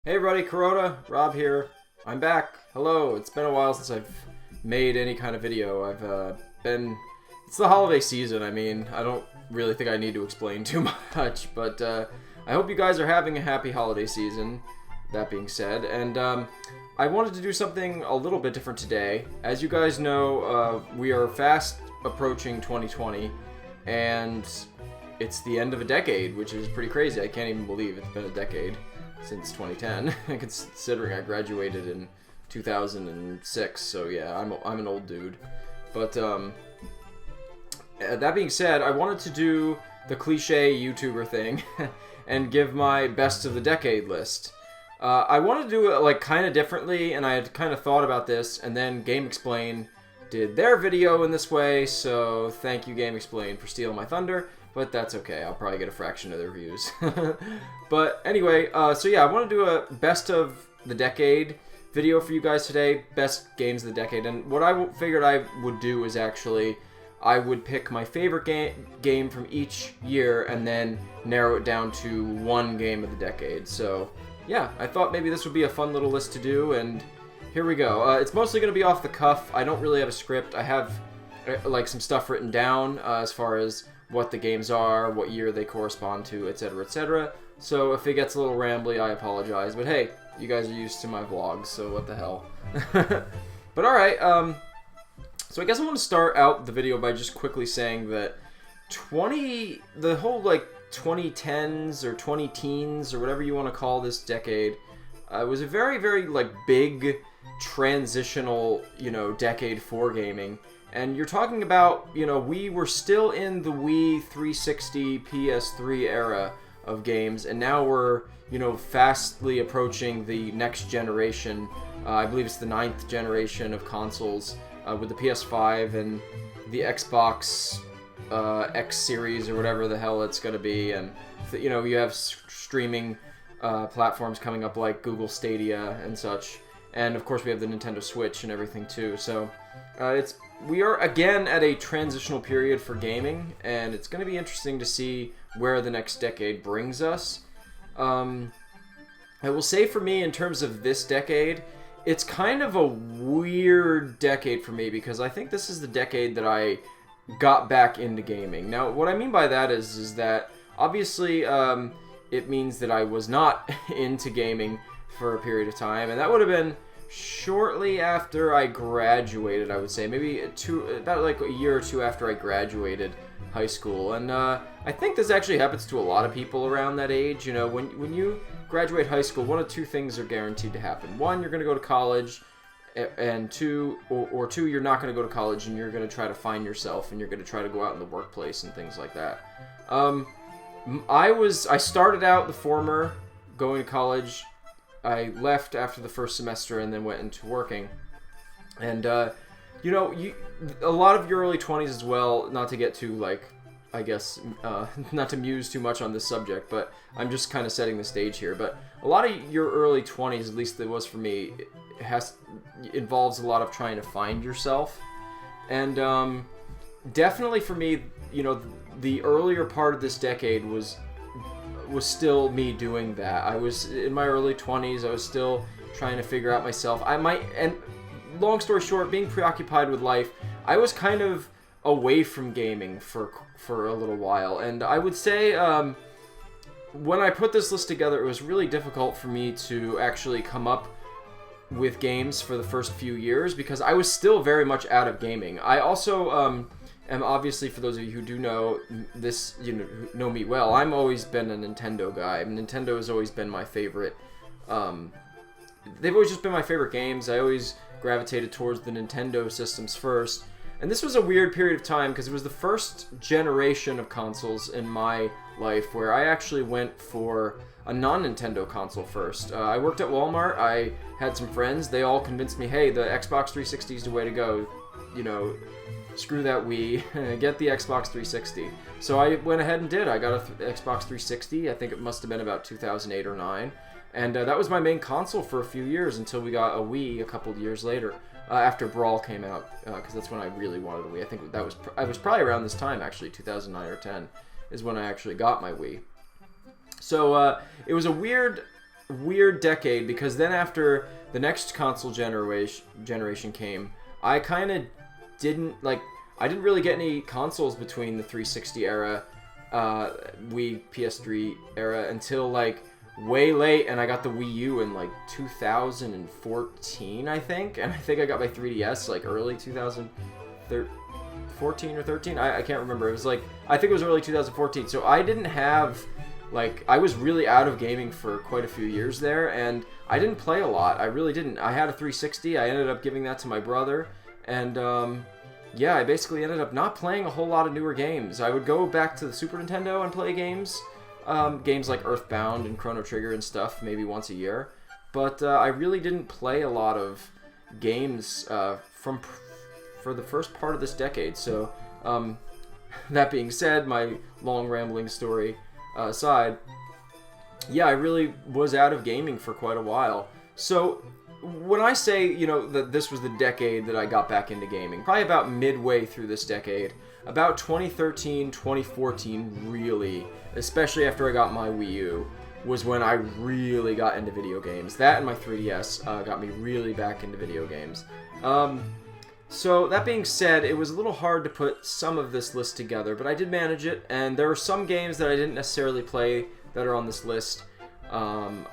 Hey everybody, Corona, Rob here. I'm back. Hello. It's been a while since I've made any kind of video. It's the holiday season. I mean, I don't really think I need to explain too much, but I hope you guys are having a happy holiday season, that being said. And I wanted to do something a little bit different today. As you guys know, we are fast approaching 2020, and it's the end of a decade, which is pretty crazy. I can't even believe it's been a decade since 2010, considering I graduated in 2006. So yeah, I'm an old dude. But that being said, I wanted to do the cliche YouTuber thing and give my best of the decade list. I wanted to do it like kind of differently, and I had kind of thought about this, and then GameXplain did their video in this way. So thank you, GameXplain, for stealing my thunder. But that's okay. I'll probably get a fraction of their views. But anyway, so yeah, I want to do a best of the decade video for you guys today. Best games of the decade. And what I figured I would do is actually, I would pick my favorite game from each year and then narrow it down to one game of the decade. So yeah, I thought maybe this would be a fun little list to do, and here we go. It's mostly going to be off the cuff. I don't really have a script. I have like some stuff written down as far as what the games are, what year they correspond to, etc., etc. So if it gets a little rambly, I apologize. But hey, you guys are used to my vlogs, so what the hell. But alright, so I guess I want to start out the video by just quickly saying that the whole like 2010s or 20 teens or whatever you want to call this decade, was a very, very like big transitional, decade for gaming. And you're talking about, we were still in the Wii 360 PS3 era of games, and now we're, fastly approaching the next generation. I believe it's the 9th generation of consoles, with the PS5 and the Xbox X Series or whatever the hell it's going to be. And, you have streaming platforms coming up like Google Stadia and such. And, of course, we have the Nintendo Switch and everything, too. So, we are again at a transitional period for gaming, and it's going to be interesting to see where the next decade brings us. I will say for me, in terms of this decade, it's kind of a weird decade for me because I think this is the decade that I got back into gaming. Now, what I mean by that is that obviously it means that I was not into gaming for a period of time, and that would have been shortly after I graduated, I would say. Maybe about like a year or two after I graduated high school. And I think this actually happens to a lot of people around that age. When you graduate high school, one of two things are guaranteed to happen. One, you're going to go to college, and two, you're not going to go to college and you're going to try to find yourself and you're going to try to go out in the workplace and things like that. I started out the former, going to college. I left after the first semester and then went into working. And, a lot of your early 20s as well, not to get too, not to muse too much on this subject, but I'm just kind of setting the stage here. But a lot of your early 20s, at least it was for me, involves a lot of trying to find yourself. And definitely for me, the earlier part of this decade was still me doing that. I was in my early 20s. I was still trying to figure out myself. And long story short, being preoccupied with life, I was kind of away from gaming for a little while. And I would say when I put this list together, it was really difficult for me to actually come up with games for the first few years because I was still very much out of gaming. I also and obviously, for those of you who do know this, know me well, I've always been a Nintendo guy. Nintendo has always been my favorite. They've always just been my favorite games. I always gravitated towards the Nintendo systems first. And this was a weird period of time because it was the first generation of consoles in my life where I actually went for a non-Nintendo console first. I worked at Walmart. I had some friends. They all convinced me, hey, the Xbox 360 is the way to go. Screw that Wii, get the Xbox 360. So I went ahead and did. I got a Xbox 360. I think it must have been about 2008 or 9. And that was my main console for a few years until we got a Wii a couple of years later, after Brawl came out, because that's when I really wanted a Wii. I think I was probably around this time, actually, 2009 or 10, is when I actually got my Wii. So it was a weird weird decade because then after the next console generation came, I kind of didn't like. I didn't really get any consoles between the 360 era, Wii PS3 era until like way late, and I got the Wii U in like 2014, I think, and I think I got my 3DS like early 2014 or 13. I can't remember. It was like, I think it was early 2014. So I didn't have like, I was really out of gaming for quite a few years there, and I didn't play a lot. I really didn't. I had a 360. I ended up giving that to my brother, and yeah, I basically ended up not playing a whole lot of newer games. I would go back to the Super Nintendo and play games. Games like Earthbound and Chrono Trigger and stuff, maybe once a year. But I really didn't play a lot of games for the first part of this decade. So, that being said, my long rambling story aside, yeah, I really was out of gaming for quite a while. So, when I say, you know, that this was the decade that I got back into gaming, probably about midway through this decade, about 2013, 2014, really, especially after I got my Wii U, was when I really got into video games. That and my 3DS got me really back into video games. So that being said, it was a little hard to put some of this list together, but I did manage it, and there are some games that I didn't necessarily play that are on this list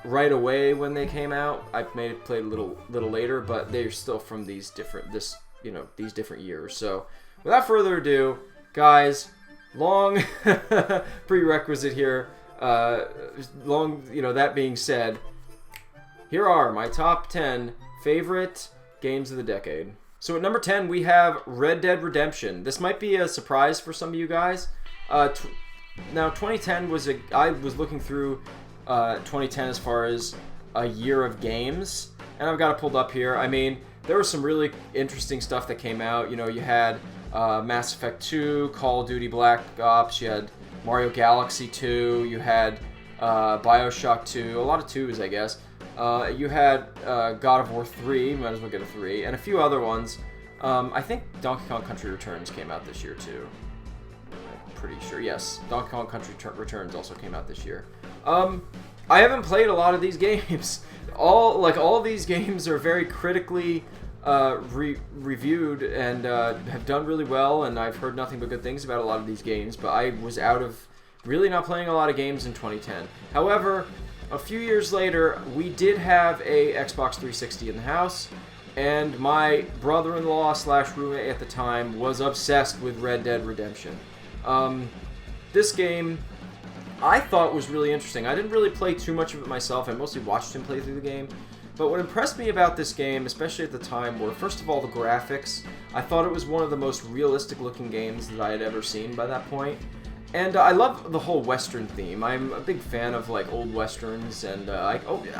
right away when they came out. I may have played a little later, but they're still from these different years. So without further ado, guys, long prerequisite here. That being said, here are my top 10 favorite games of the decade. So at number 10, we have Red Dead Redemption. This might be a surprise for some of you guys. Now, 2010 I was looking through 2010 as far as a year of games, and I've got it pulled up here. I mean, there was some really interesting stuff that came out. You know, you had Mass Effect 2, Call of Duty Black Ops, you had Mario Galaxy 2, you had Bioshock 2, a lot of 2s, I guess. You had God of War 3, might as well get a 3, and a few other ones. I think Donkey Kong Country Returns came out this year too. I'm pretty sure, yes. Donkey Kong Country Returns also came out this year. I haven't played a lot of these games. All of these games are very critically reviewed and have done really well, and I've heard nothing but good things about a lot of these games, but I was out of really not playing a lot of games in 2010. However, a few years later, we did have a Xbox 360 in the house, and my brother-in-law / roommate at the time was obsessed with Red Dead Redemption. This game I thought was really interesting. I didn't really play too much of it myself. I mostly watched him play through the game. But what impressed me about this game, especially at the time, were, first of all, the graphics. I thought it was one of the most realistic-looking games that I had ever seen by that point. And I love the whole Western theme. I'm a big fan of, like, old Westerns, and I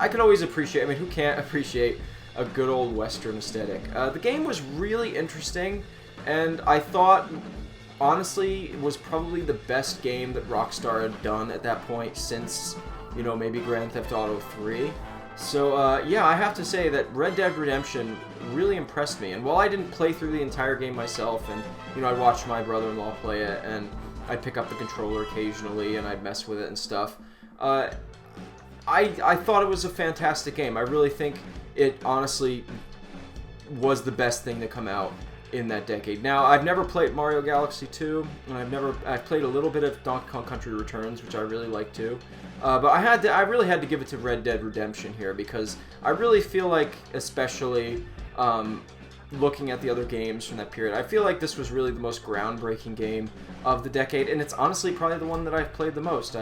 can always appreciate, I mean, who can't appreciate a good old Western aesthetic? The game was really interesting, and I thought, honestly, it was probably the best game that Rockstar had done at that point since, you know, maybe Grand Theft Auto 3. So, yeah, I have to say that Red Dead Redemption really impressed me. And while I didn't play through the entire game myself, and, you know, I'd watch my brother-in-law play it, and I'd pick up the controller occasionally, and I'd mess with it and stuff, I thought it was a fantastic game. I really think it, honestly, was the best thing to come out in that decade. Now, I've never played Mario Galaxy 2, and I've played a little bit of Donkey Kong Country Returns, which I really like too. But I really had to give it to Red Dead Redemption here, because I really feel like, especially looking at the other games from that period, I feel like this was really the most groundbreaking game of the decade, and it's honestly probably the one that I've played the most.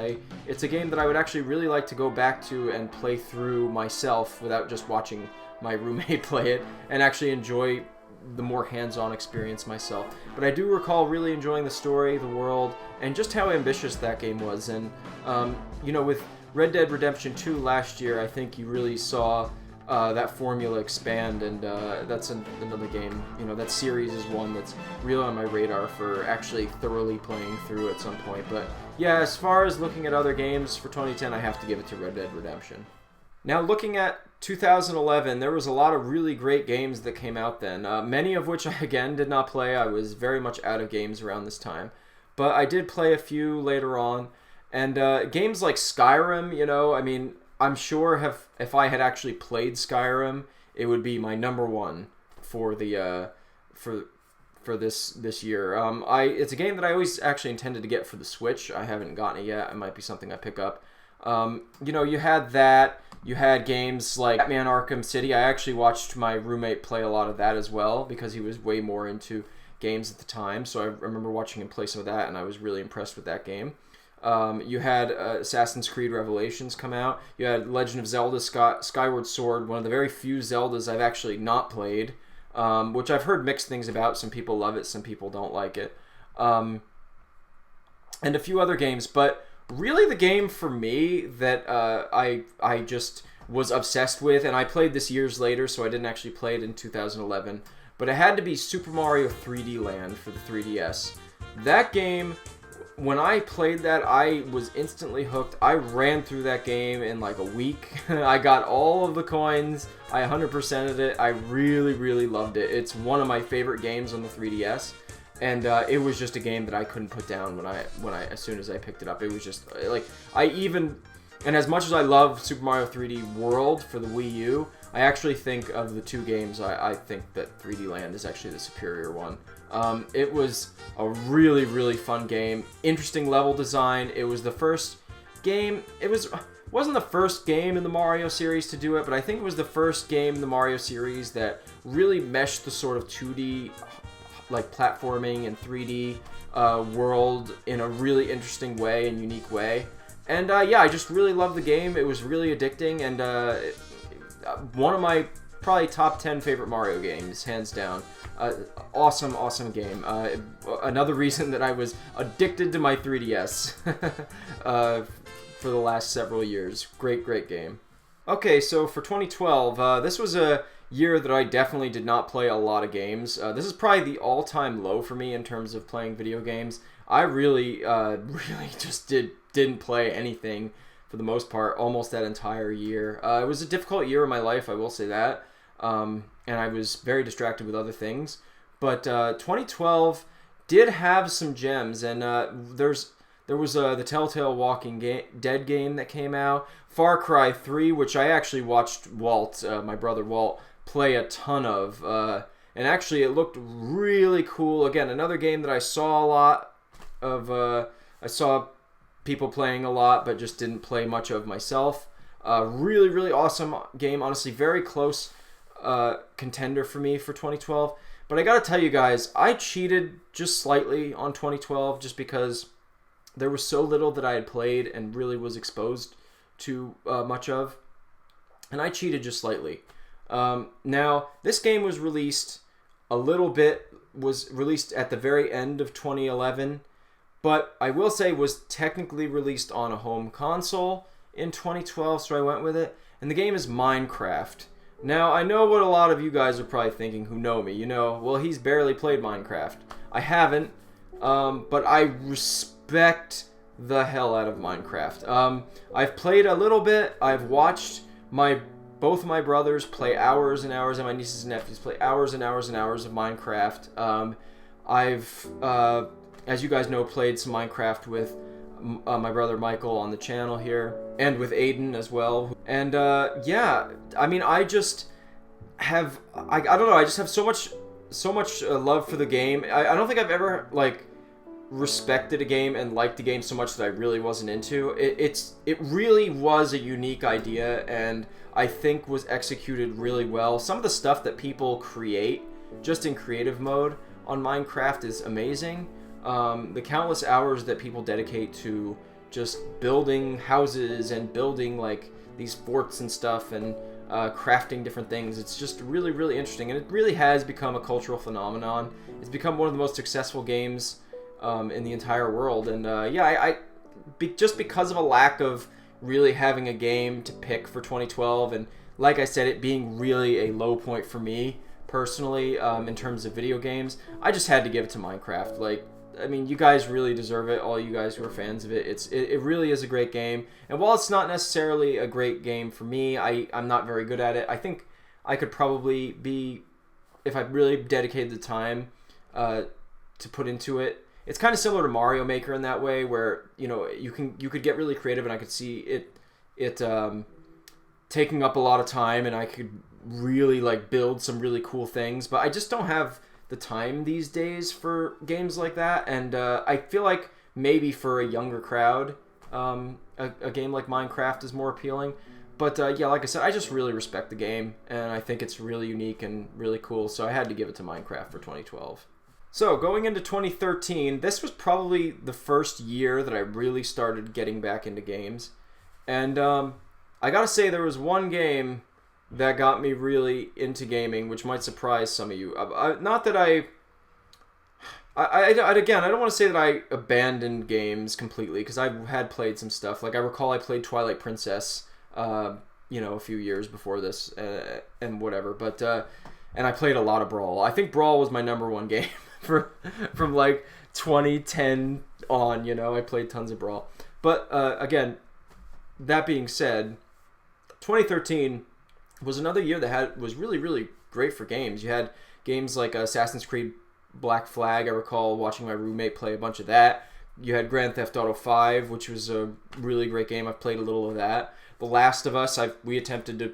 It's a game that I would actually really like to go back to and play through myself without just watching my roommate play it, and actually enjoy the more hands-on experience myself. But I do recall really enjoying the story, the world, and just how ambitious that game was. And, you know, with Red Dead Redemption 2 last year, I think you really saw that formula expand, and that's another game. You know, that series is one that's really on my radar for actually thoroughly playing through at some point. But yeah, as far as looking at other games for 2010, I have to give it to Red Dead Redemption. Now, looking at 2011, there was a lot of really great games that came out then, many of which I, again, did not play. I was very much out of games around this time. But I did play a few later on, and games like Skyrim, you know, I mean, I'm sure if I had actually played Skyrim, it would be my number one for the for this year. It's a game that I always actually intended to get for the Switch. I haven't gotten it yet. It might be something I pick up. You had that. You had games like Batman Arkham City. I actually watched my roommate play a lot of that as well because he was way more into games at the time. So I remember watching him play some of that, and I was really impressed with that game. You had Assassin's Creed Revelations come out. You had Legend of Zelda Skyward Sword, one of the very few Zeldas I've actually not played, which I've heard mixed things about. Some people love it, some people don't like it. And a few other games, but really the game for me that I just was obsessed with, and I played this years later, so I didn't actually play it in 2011, but it had to be Super Mario 3D Land for the 3DS. That game, when I played that, I was instantly hooked. I ran through that game in like a week. I got all of the coins. I 100%ed it. I really, really loved it. It's one of my favorite games on the 3DS. And it was just a game that I couldn't put down when I as soon as I picked it up. It was just like and as much as I love Super Mario 3D World for the Wii U, I actually think of the two games, I think that 3D Land is actually the superior one. It was a really, really fun game. Interesting level design. It was the first game. Wasn't the first game in the Mario series to do it, but I think it was the first game in the Mario series that really meshed the sort of 2D like platforming and 3D world in a really interesting way and unique way. And I just really loved the game. It was really addicting, and one of my probably top 10 favorite Mario games, hands down. Awesome game. Another reason that I was addicted to my 3DS for the last several years. Great game. Okay, so for 2012, this was a year that I definitely did not play a lot of games. This is probably the all-time low for me in terms of playing video games. I really just didn't play anything for the most part almost that entire year. It was a difficult year in my life, I will say that. And I was very distracted with other things. But 2012 did have some gems, and there was the Telltale Walking Dead game that came out, Far Cry 3, which I actually watched Walt, my brother Walt, play a ton of, and actually it looked really cool. Again, another game that I saw a lot of, I saw people playing a lot, but just didn't play much of myself. Really, really awesome game. Honestly, very close contender for me for 2012. But I gotta tell you guys, I cheated just slightly on 2012 just because there was so little that I had played and really was exposed to much of. And I cheated just slightly. Now, this game was released at the very end of 2011, but I will say was technically released on a home console in 2012, so I went with it. And the game is Minecraft. Now, I know what a lot of you guys are probably thinking who know me. Well, he's barely played Minecraft. I haven't, but I respect the hell out of Minecraft. I've played a little bit. I've watched both of my brothers play hours and hours, and my nieces and nephews play hours and hours and hours of Minecraft. I've, as you guys know, played some Minecraft with my brother Michael on the channel here, and with Aiden as well. And I just have, I don't know, I just have so much love for the game. I don't think I've ever respected a game and liked the game so much that I really wasn't into it. It really was a unique idea, and I think was executed really well. Some of the stuff that people create just in creative mode on Minecraft is amazing. The countless hours that people dedicate to just building houses and building these forts and stuff, and crafting different things, it's just really, really interesting, and it really has become a cultural phenomenon. It's become one of the most successful games in the entire world. And just because of a lack of really having a game to pick for 2012, and like I said, it being really a low point for me personally in terms of video games, I just had to give it to Minecraft. You guys really deserve it, all you guys who are fans of it. It really is a great game, and while it's not necessarily a great game for me, I'm not very good at it. I think I could probably be, if I really dedicated the time to put into it. It's kind of similar to Mario Maker in that way, where you could get really creative, and I could see it taking up a lot of time, and I could really like build some really cool things, but I just don't have the time these days for games like that. And I feel like maybe for a younger crowd, a game like Minecraft is more appealing. But yeah, like I said, I just really respect the game, and I think it's really unique and really cool, so I had to give it to Minecraft for 2012. So, going into 2013, this was probably the first year that I really started getting back into games. And I gotta say, there was one game that got me really into gaming, which might surprise some of you. Not that again, I don't want to say that I abandoned games completely, because I had played some stuff. Like, I recall I played Twilight Princess, a few years before this, and whatever. But, and I played a lot of Brawl. I think Brawl was my number one game from like 2010 on, I played tons of Brawl. But, again, that being said, 2013 was another year that was really, really great for games. You had games like Assassin's Creed Black Flag. I recall watching my roommate play a bunch of that. You had Grand Theft Auto 5, which was a really great game. I've played a little of that. The Last of Us, we attempted to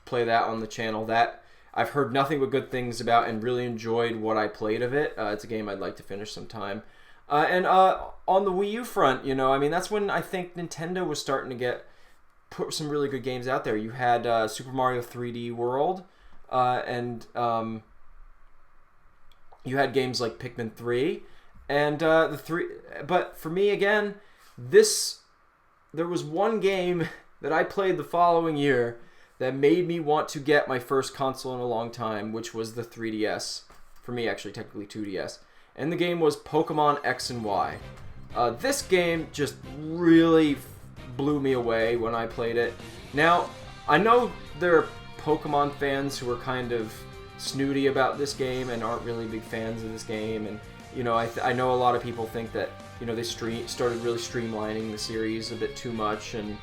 play that on the channel. That I've heard nothing but good things about and really enjoyed what I played of it. It's a game I'd like to finish sometime. And on the Wii U front, that's when I think Nintendo was starting to put some really good games out there. You had Super Mario 3D World, and you had games like Pikmin 3, and But for me, again, there was one game that I played the following year that made me want to get my first console in a long time, which was the 3DS. For me, actually, technically 2DS. And the game was Pokemon X and Y. This game just really blew me away when I played it. Now, I know there are Pokemon fans who are kind of snooty about this game and aren't really big fans of this game, and I know a lot of people think that they started really streamlining the series a bit too much and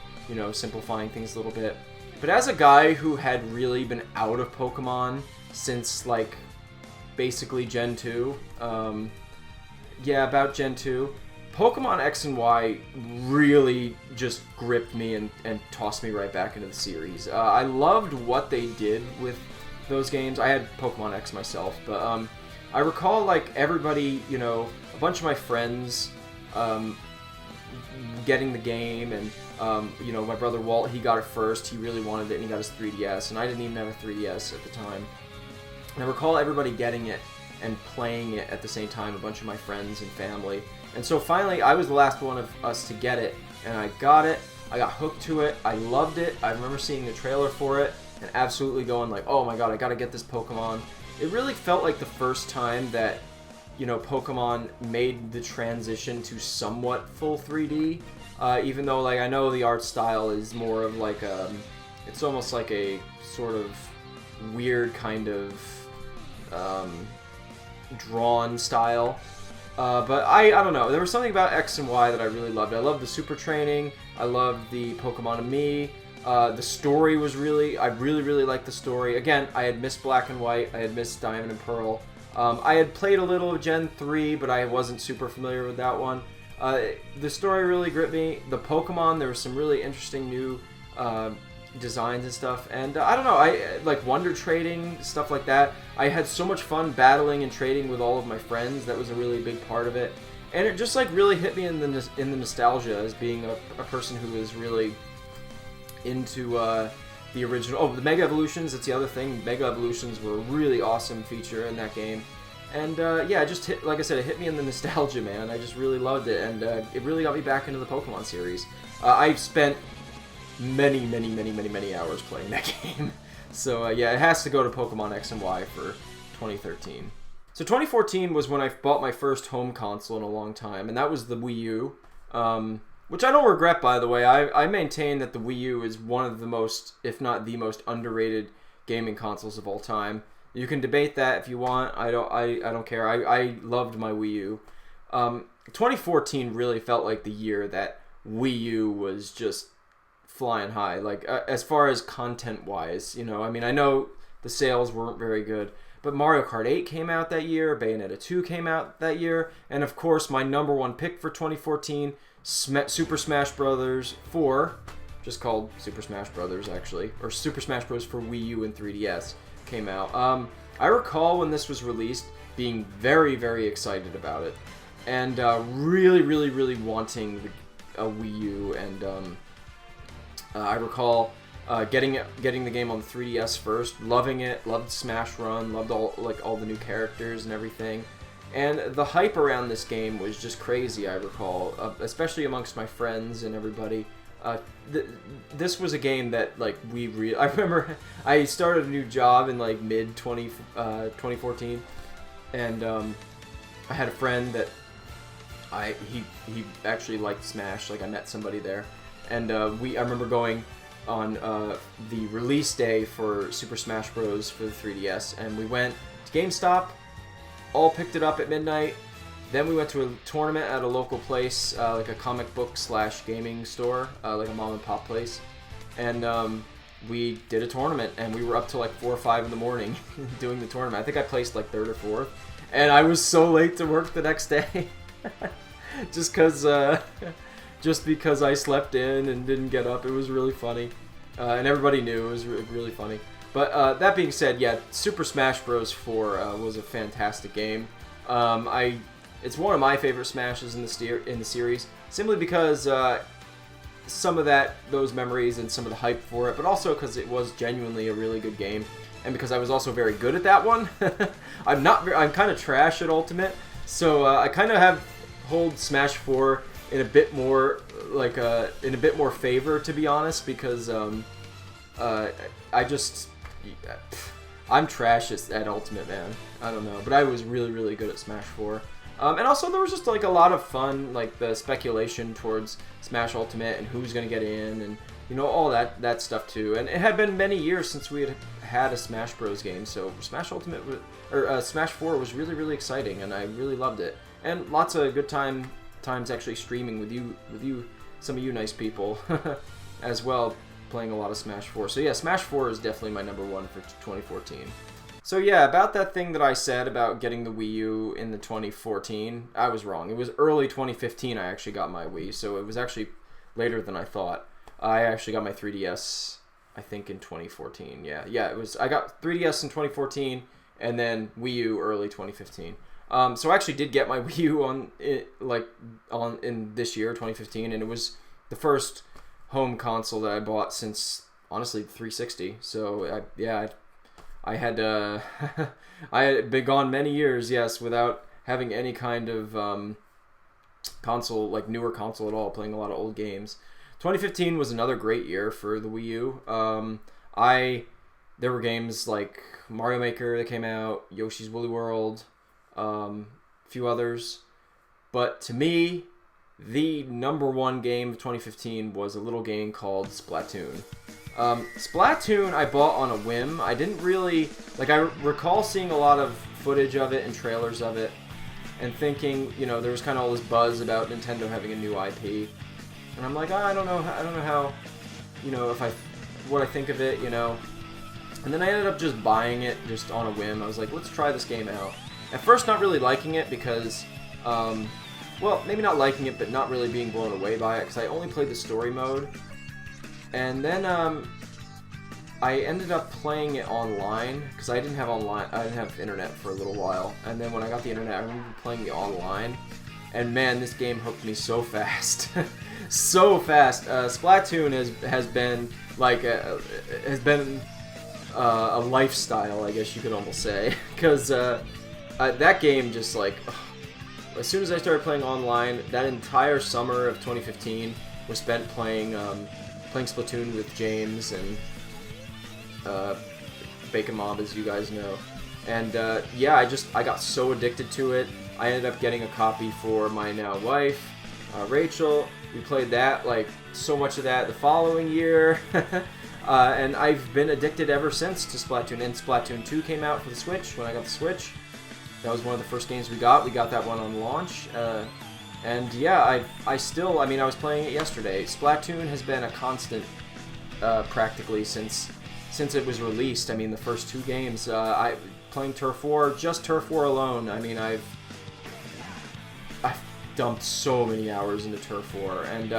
simplifying things a little bit. But as a guy who had really been out of Pokemon since like basically Gen 2, about Gen 2, Pokemon X and Y really just gripped me and tossed me right back into the series. I loved what they did with those games. I had Pokemon X myself, but I recall like everybody, a bunch of my friends getting the game, and my brother Walt, he got it first. He really wanted it, and he got his 3DS, and I didn't even have a 3DS at the time. And I recall everybody getting it and playing it at the same time, a bunch of my friends and family. And so finally, I was the last one of us to get it, and I got it. I got hooked to it. I loved it. I remember seeing the trailer for it and absolutely going like, oh my god, I gotta get this Pokemon. It really felt like the first time that, Pokemon made the transition to somewhat full 3D. Even though, like, I know the art style is more of like it's almost like a sort of weird kind of drawn style. But I don't know. There was something about X and Y that I really loved. I loved the super training. I loved the Pokemon and Me. The story was I really liked the story. Again, I had missed Black and White. I had missed Diamond and Pearl. I had played a little of Gen 3, but I wasn't super familiar with that one. The story really gripped me. The Pokemon, there was some really interesting new designs and stuff. And I don't know, I like Wonder Trading, stuff like that. I had so much fun battling and trading with all of my friends. That was a really big part of it. And it just like really hit me in the nostalgia as being a person who was really into the original. Oh, the Mega Evolutions, that's the other thing. Mega Evolutions were a really awesome feature in that game. And it just hit, like I said, it hit me in the nostalgia, man. I just really loved it, and it really got me back into the Pokemon series. I've spent many hours playing that game. So it has to go to Pokemon X and Y for 2013. So 2014 was when I bought my first home console in a long time, and that was the Wii U. Which I don't regret, by the way. I maintain that the Wii U is one of the most, if not the most underrated gaming consoles of all time. You can debate that if you want. I don't care. I loved my Wii U. 2014 really felt like the year that Wii U was just flying high. Like as far as content wise, I know the sales weren't very good, but Mario Kart 8 came out that year. Bayonetta 2 came out that year, and of course my number one pick for 2014. Super Smash Bros. 4 just called Super Smash Brothers, actually, or Super Smash Bros. For Wii U and 3DS came out. I recall when this was released being very, very excited about it, and really, really, really wanting a Wii U, and I recall getting the game on the 3DS first, loving it, loved Smash Run, loved all the new characters and everything. And the hype around this game was just crazy, I recall, especially amongst my friends and everybody. This was a game that, like, I remember I started a new job in, like, mid-2014, and I had a friend that he actually liked Smash. Like, I met somebody there, and I remember going on the release day for Super Smash Bros. For the 3DS, and we went to GameStop, all picked it up at midnight. Then we went to a tournament at a local place, like a comic book / gaming store, like a mom and pop place. And we did a tournament, and we were up till like 4 or 5 in the morning doing the tournament. I think I placed like 3rd or 4th. And I was so late to work the next day. just because I slept in and didn't get up. It was really funny. And everybody knew it was really funny. But that being said, yeah, Super Smash Bros. 4 was a fantastic game. It's one of my favorite Smashes in the series, simply because some of those memories and some of the hype for it, but also because it was genuinely a really good game, and because I was also very good at that one. I'm kind of trash at Ultimate, so I kind of hold Smash 4 in a bit more favor, to be honest, because I'm trash at Ultimate, man. I don't know, but I was really, really good at Smash 4. And also there was just like a lot of fun, like the speculation towards Smash Ultimate and who's gonna get in, and all that stuff too. And it had been many years since we had a Smash Bros. Game, so Smash Ultimate Smash 4 was really, really exciting, and I really loved it. And lots of good times actually streaming with you, some of you nice people, as well, playing a lot of Smash 4. So yeah, Smash 4 is definitely my number one for 2014. So yeah, about that thing that I said about getting the Wii U in the 2014, I was wrong. It was early 2015 I actually got my Wii, so it was actually later than I thought. I actually got my 3DS, I think, in 2014. Yeah, it was. I got 3DS in 2014, and then Wii U early 2015. So I actually did get my Wii U in this year, 2015, and it was the first home console that I bought since, honestly, the 360. So I had I had been gone many years, yes, without having any kind of console, like newer console at all, playing a lot of old games. 2015 was another great year for the Wii U. There were games like Mario Maker that came out, Yoshi's Woolly World, a few others. But to me, the number one game of 2015 was a little game called Splatoon. Splatoon I bought on a whim. I didn't really, I recall seeing a lot of footage of it and trailers of it, and thinking, there was kind of all this buzz about Nintendo having a new IP, and I'm like, I don't know how, what I think of it, and then I ended up just buying it just on a whim. I was like, let's try this game out. At first, not really liking it because, well, maybe not liking it, but not really being blown away by it, because I only played the story mode. And then I ended up playing it online, because I didn't have internet for a little while. And then when I got the internet, I remember playing it online. And man, this game hooked me so fast. So fast. Splatoon has been a lifestyle, I guess you could almost say. Because that game just as soon as I started playing online, that entire summer of 2015 was spent playing Splatoon with James and Bacon Mob, as you guys know. And yeah, I got so addicted to it. I ended up getting a copy for my now wife, Rachel. We played that, so much of that the following year. And I've been addicted ever since to Splatoon. And Splatoon 2 came out for the Switch when I got the Switch. That was one of the first games we got. We got that one on launch. And yeah, I was playing it yesterday. Splatoon has been a constant practically since it was released. I mean, the first 2 games, playing Turf War, just Turf War alone, I've dumped so many hours into Turf War. And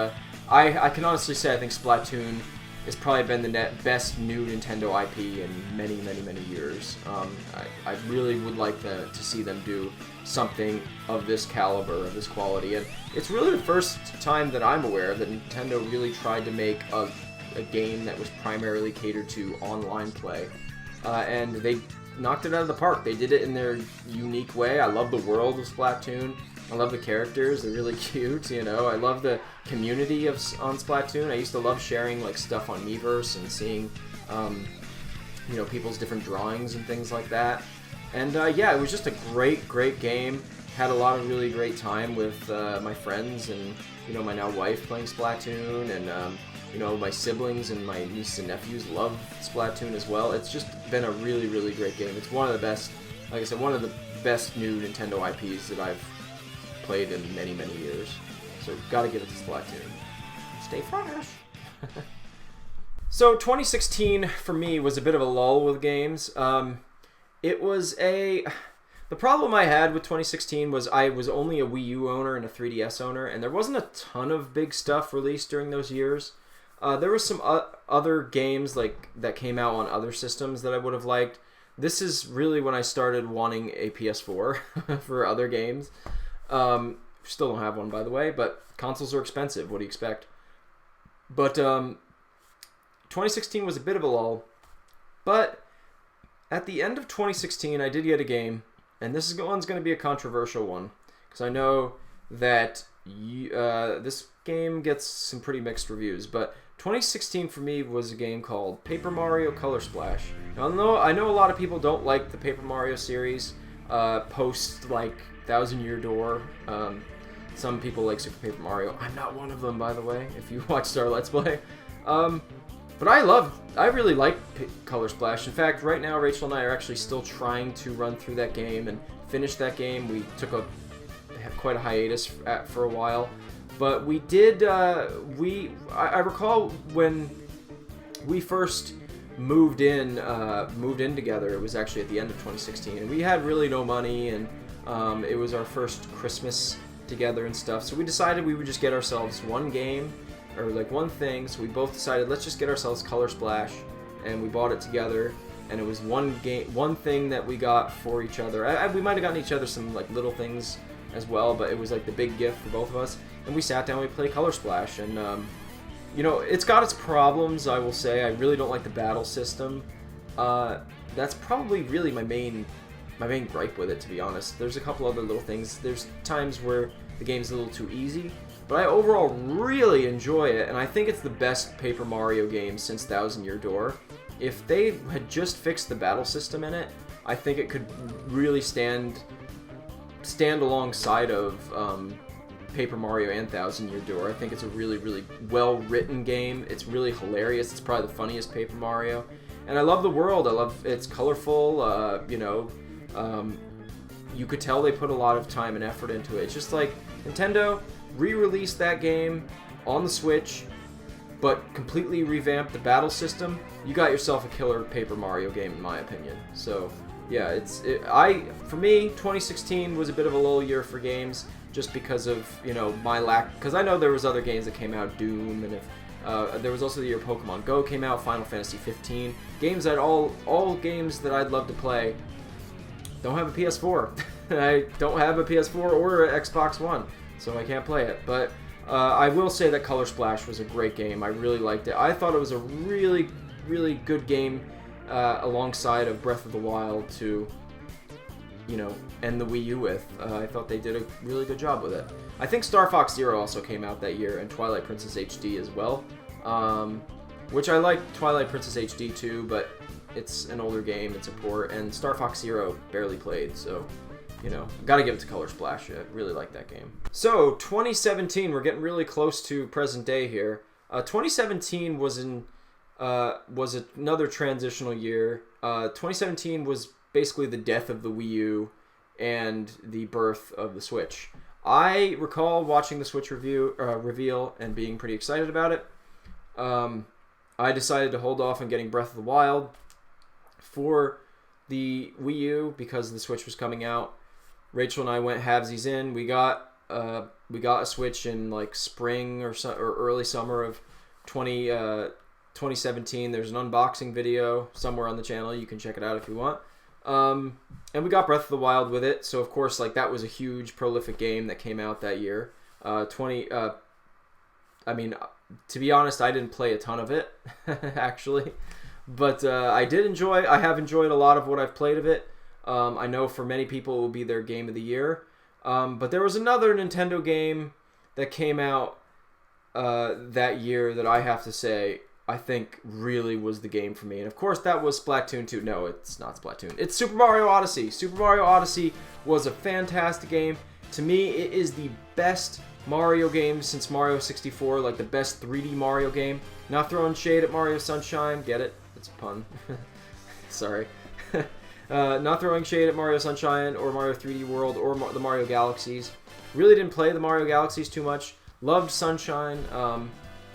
I can honestly say I think Splatoon has probably been the best new Nintendo IP in many, many, many years. I really would like to see them do something of this caliber, of this quality. And it's really the first time that I'm aware of that Nintendo really tried to make a game that was primarily catered to online play. And they knocked it out of the park. They did it in their unique way. I love the world of Splatoon. I love the characters. They're really cute, you know. I love the community on Splatoon. I used to love sharing like stuff on Miiverse and seeing, you know, people's different drawings and things like that. And yeah, it was just a great, great game. Had a lot of really great time with my friends and, you know, my now wife playing Splatoon, and you know, my siblings and my nieces and nephews love Splatoon as well. It's just been a really, really great game. It's one of the best, like I said, one of the best new Nintendo IPs that I've played in many, many years. So gotta give it to Splatoon. Stay fresh. So 2016 for me was a bit of a lull with games. It was the problem I had with 2016 was I was only a Wii U owner and a 3DS owner, and there wasn't a ton of big stuff released during those years. There were some other games like that came out on other systems that I would have liked. This is really when I started wanting a PS4 for other games. Still don't have one, by the way, but consoles are expensive. What do you expect? But 2016 was a bit of a lull. But at the end of 2016, I did get a game, and this one's going to be a controversial one, because I know that this game gets some pretty mixed reviews, but 2016 for me was a game called Paper Mario Color Splash. Now, I know a lot of people don't like the Paper Mario series post like Thousand Year Door. Some people like Super Paper Mario. I'm not one of them, by the way, if you watched our Let's Play. But I really like Color Splash. In fact, right now Rachel and I are actually still trying to run through that game and finish that game. We took quite a hiatus for a while. But we did, I recall when we first moved in together, it was actually at the end of 2016, and we had really no money, and it was our first Christmas together and stuff, so we decided we would just get ourselves one game, or like one thing, so we both decided let's just get ourselves Color Splash, and we bought it together, and it was one thing that we got for each other. We might have gotten each other some like little things as well, but it was like the big gift for both of us. And we sat down, we played Color Splash, and you know, it's got its problems, I will say. I really don't like the battle system. That's probably really my main gripe with it, to be honest. There's a couple other little things. There's times where the game's a little too easy, but I overall really enjoy it, and I think it's the best Paper Mario game since Thousand Year Door. If they had just fixed the battle system in it, I think it could really stand alongside of Paper Mario and Thousand Year Door. I think it's a really, really well-written game. It's really hilarious. It's probably the funniest Paper Mario. And I love the world. It's colorful. You know, you could tell they put a lot of time and effort into it. It's just like Nintendo re-released that game on the Switch, but completely revamped the battle system. You got yourself a killer Paper Mario game, in my opinion. So yeah, for me, 2016 was a bit of a lull year for games, just because of, you know, my lack. Because I know there was other games that came out, Doom, and there was also the year Pokemon Go came out, Final Fantasy 15, games that all games that I'd love to play. Don't have a PS4. I don't have a PS4 or an Xbox One, so I can't play it. But I will say that Color Splash was a great game. I really liked it. I thought it was a really, really good game alongside of Breath of the Wild to, you know, end the Wii U with. I thought they did a really good job with it. I think Star Fox Zero also came out that year, and Twilight Princess HD as well. Which I like Twilight Princess HD too, but it's an older game, it's a port, and Star Fox Zero barely played, so, you know, gotta give it to Color Splash. I really like that game. So, 2017, we're getting really close to present day here. 2017 was another transitional year. 2017 was basically the death of the Wii U and the birth of the Switch. I recall watching the Switch reveal and being pretty excited about it. I decided to hold off on getting Breath of the Wild for the Wii U because the Switch was coming out. Rachel and I went halvesies in. We got we got a Switch in like spring or early summer of 2017. There's an unboxing video somewhere on the channel. You can check it out if you want. And we got Breath of the Wild with it. So of course, like that was a huge prolific game that came out that year. I mean, to be honest, I didn't play a ton of it actually, but I have enjoyed a lot of what I've played of it. I know for many people it will be their game of the year. But there was another Nintendo game that came out that year that I have to say I think really was the game for me. And of course that was Splatoon 2. No, it's not Splatoon. It's Super Mario Odyssey. Super Mario Odyssey was a fantastic game. To me, it is the best Mario game since Mario 64, like the best 3D Mario game. Not throwing shade at Mario Sunshine. Get it? It's a pun. Sorry. Not throwing shade at Mario Sunshine or Mario 3D World or the Mario Galaxies. Really didn't play the Mario Galaxies too much. Loved Sunshine,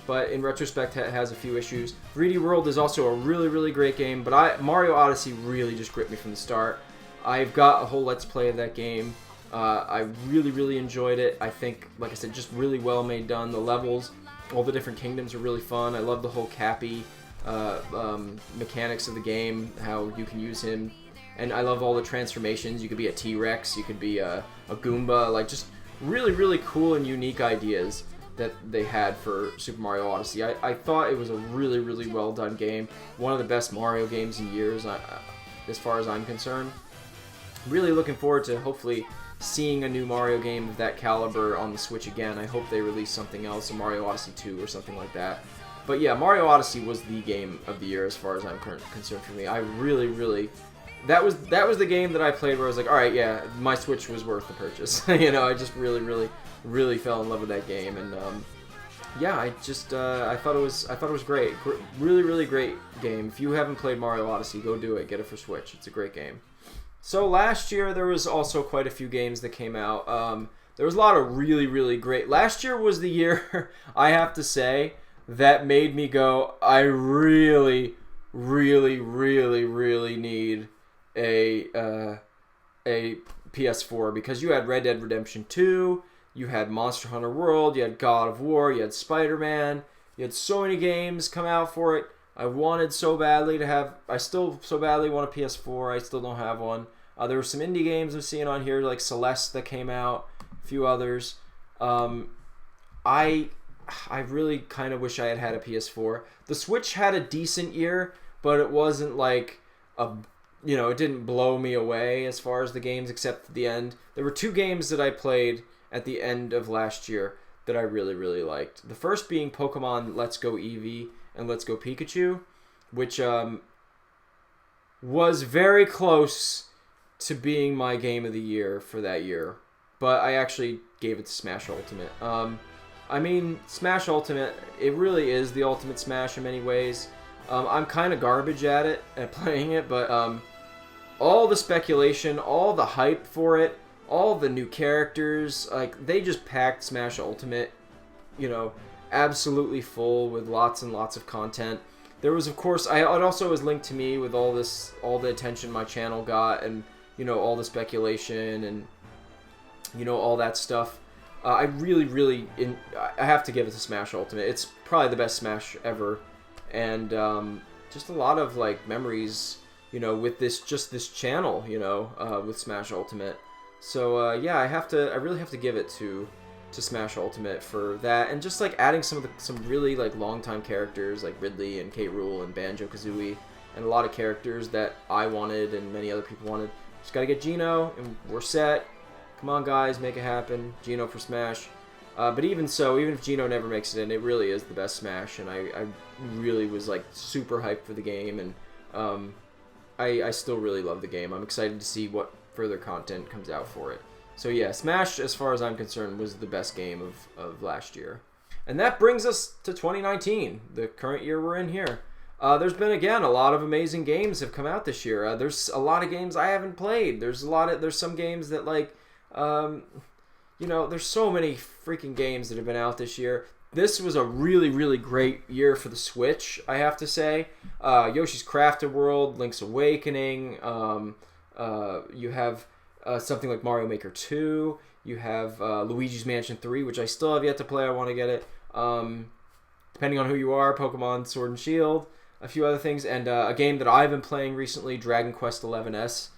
but in retrospect has a few issues. 3D World is also a really, really great game, but Mario Odyssey really just gripped me from the start. I've got a whole Let's Play of that game. I really, really enjoyed it. I think, like I said, just really well made done. The levels, all the different kingdoms are really fun. I love the whole Cappy mechanics of the game, how you can use him. And I love all the transformations. You could be a T-Rex, you could be a Goomba, like just really, really cool and unique ideas that they had for Super Mario Odyssey. I thought it was a really, really well done game. One of the best Mario games in years, as far as I'm concerned. Really looking forward to hopefully seeing a new Mario game of that caliber on the Switch again. I hope they release something else, a Mario Odyssey 2 or something like that. But yeah, Mario Odyssey was the game of the year as far as I'm concerned for me. I really, really... That was the game that I played where I was like, all right, yeah, my Switch was worth the purchase. You know, I just really, really, really fell in love with that game, and yeah, I thought it was great. Really, really great game. If you haven't played Mario Odyssey, go do it. Get it for Switch. It's a great game. So last year there was also quite a few games that came out. There was a lot of really, really great. Last year was the year I have to say that made me go, I really, really, really, really need a PS4, because you had Red Dead Redemption 2, you had Monster Hunter World, you had God of War, you had Spider-Man, you had so many games come out for it. I wanted so badly to have, I still so badly want a PS4, I still don't have one. There were some indie games I'm seeing on here, like Celeste that came out, a few others. I really kind of wish I had a PS4. The Switch had a decent year, but it wasn't like it didn't blow me away as far as the games, except at the end. There were two games that I played at the end of last year that I really, really liked. The first being Pokemon Let's Go Eevee and Let's Go Pikachu, which was very close to being my game of the year for that year. But I actually gave it to Smash Ultimate. I mean, Smash Ultimate, it really is the ultimate Smash in many ways. I'm kind of garbage at playing it, but all the speculation, all the hype for it, all the new characters, like, they just packed Smash Ultimate, absolutely full with lots and lots of content. There was, of course, it also was linked to me with all the attention my channel got, and, all the speculation and, all that stuff. I really, really, I have to give it to Smash Ultimate. It's probably the best Smash ever. And just a lot of like memories, with this channel, with Smash Ultimate. So yeah, I really have to give it to Smash Ultimate for that, and just like adding some really like longtime characters like Ridley and K. Rool and Banjo-Kazooie, and a lot of characters that I wanted and many other people wanted. Just gotta get Geno, and we're set. Come on, guys, make it happen. Geno for Smash. But even so, even if Geno never makes it in, it really is the best Smash, and I really was like super hyped for the game, and I still really love the game. I'm excited to see what further content comes out for it. So yeah, Smash, as far as I'm concerned, was the best game of last year. And that brings us to 2019, the current year we're in here. There's been, again, a lot of amazing games have come out this year. There's a lot of games I haven't played. There's some games that like, there's so many freaking games that have been out this year. This was a really, really great year for the Switch, I have to say. Yoshi's Crafted World, Link's Awakening. You have something like Mario Maker 2. You have Luigi's Mansion 3, which I still have yet to play. I want to get it. Depending on who you are, Pokemon Sword and Shield, a few other things, and a game that I've been playing recently, Dragon Quest XI-S,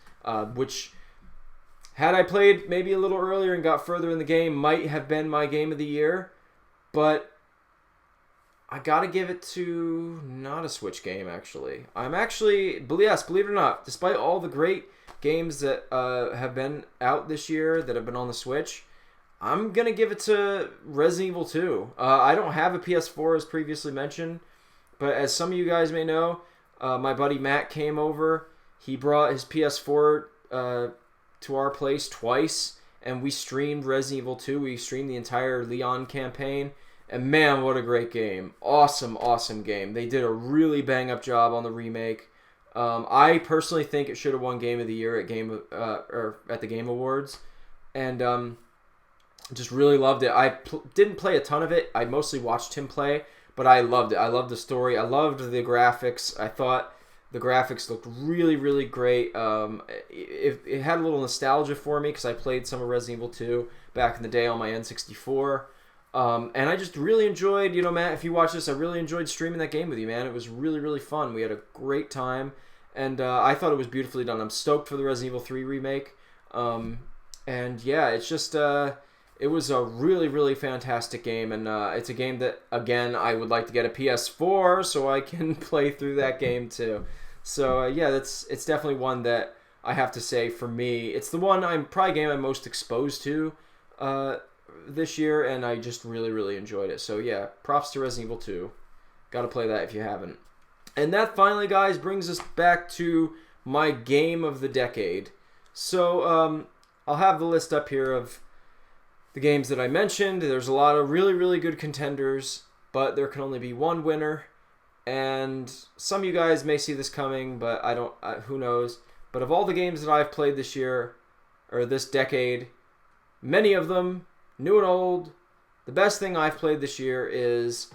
which, had I played maybe a little earlier and got further in the game, might have been my game of the year, but I gotta give it to not a Switch game, actually. I'm actually, yes, believe it or not, despite all the great games that have been out this year that have been on the Switch, I'm going to give it to Resident Evil 2. I don't have a PS4 as previously mentioned, but as some of you guys may know, my buddy Matt came over. He brought his PS4 to our place twice, and we streamed Resident Evil 2. We streamed the entire Leon campaign, and man, what a great game. Awesome, awesome game. They did a really bang-up job on the remake. I personally think it should have won Game of the Year at the Game Awards, and just really loved it. I didn't play a ton of it. I mostly watched him play, but I loved it. I loved the story. I loved the graphics. I thought the graphics looked really, really great. It had a little nostalgia for me because I played some of Resident Evil 2 back in the day on my N64. And I just really enjoyed, Matt, if you watch this, I really enjoyed streaming that game with you, man. It was really, really fun. We had a great time, and I thought it was beautifully done. I'm stoked for the Resident Evil 3 remake. And yeah, it's just... it was a really, really fantastic game, and it's a game that, again, I would like to get a PS4 so I can play through that game too. So yeah, it's definitely one that I have to say for me, it's the one game I'm most exposed to this year, and I just really, really enjoyed it. So yeah, props to Resident Evil 2. Got to play that if you haven't. And that finally, guys, brings us back to my game of the decade. So I'll have the list up here of the games that I mentioned. There's a lot of really, really good contenders, but there can only be one winner. And some of you guys may see this coming, but I don't. Who knows? But of all the games that I've played this year, or this decade, many of them, new and old, the best thing I've played this year is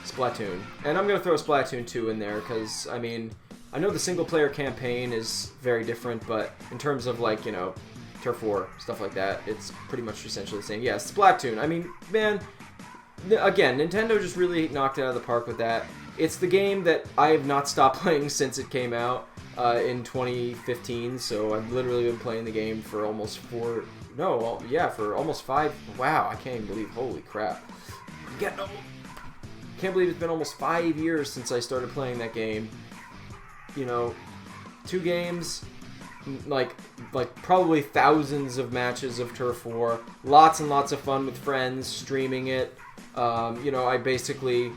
Splatoon. And I'm going to throw Splatoon 2 in there because, I mean, I know the single-player campaign is very different, but in terms of, like, Turf War, stuff like that, it's pretty much essentially the same. Yeah, Splatoon. I mean, man, again, Nintendo just really knocked it out of the park with that. It's the game that I have not stopped playing since it came out in 2015, so I've literally been playing the game for almost for almost 5. Wow, I can't even believe, holy crap. I'm getting old. Can't believe it's been almost 5 years since I started playing that game. 2 games, like probably thousands of matches of Turf War, lots and lots of fun with friends, streaming it. I basically,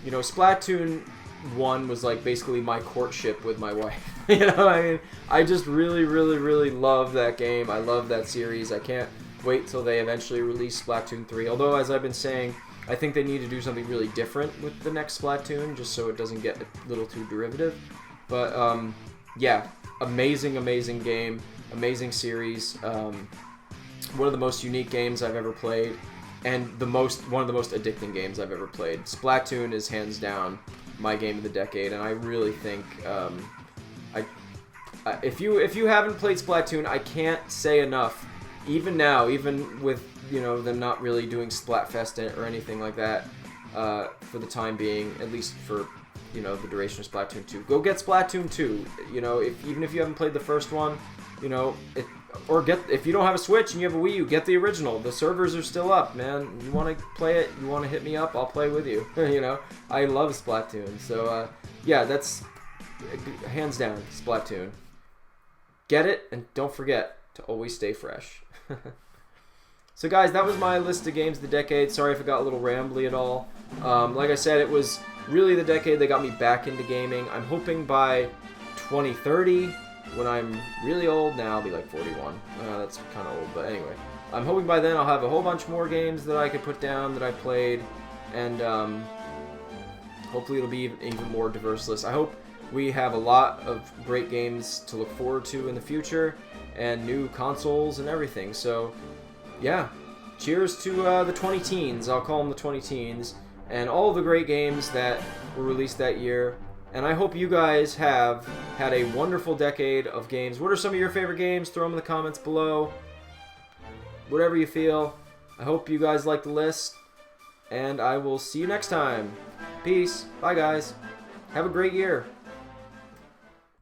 Splatoon 1 was like basically my courtship with my wife. I just really, really, really love that game. I love that series. I can't wait till they eventually release Splatoon 3. Although, as I've been saying, I think they need to do something really different with the next Splatoon, just so it doesn't get a little too derivative. But, yeah, amazing, amazing game, amazing series. One of the most unique games I've ever played, and one of the most addicting games I've ever played. Splatoon is hands down my game of the decade, and I really think if you haven't played Splatoon, I can't say enough. Even now, even with them not really doing Splatfest or anything like that for the time being, at least for the duration of Splatoon 2. Go get Splatoon 2. Even if you haven't played the first one, if you don't have a Switch and you have a Wii U, get the original. The servers are still up, man. You want to play it? You want to hit me up? I'll play with you. I love Splatoon. So yeah, that's hands down Splatoon. Get it, and don't forget to always stay fresh. So guys, that was my list of games of the decade. Sorry if it got a little rambly at all. Like I said, it was really the decade that got me back into gaming. I'm hoping by 2030, when I'm really old, now I'll be like 41. That's kind of old, but anyway. I'm hoping by then I'll have a whole bunch more games that I could put down that I played, and hopefully it'll be an even more diverse list. I hope we have a lot of great games to look forward to in the future, and new consoles and everything. So yeah, cheers to the 20-teens. I'll call them the 20-teens, and all the great games that were released that year. And I hope you guys have had a wonderful decade of games. What are some of your favorite games? Throw them in the comments below. Whatever you feel. I hope you guys like the list. And I will see you next time. Peace. Bye, guys. Have a great year.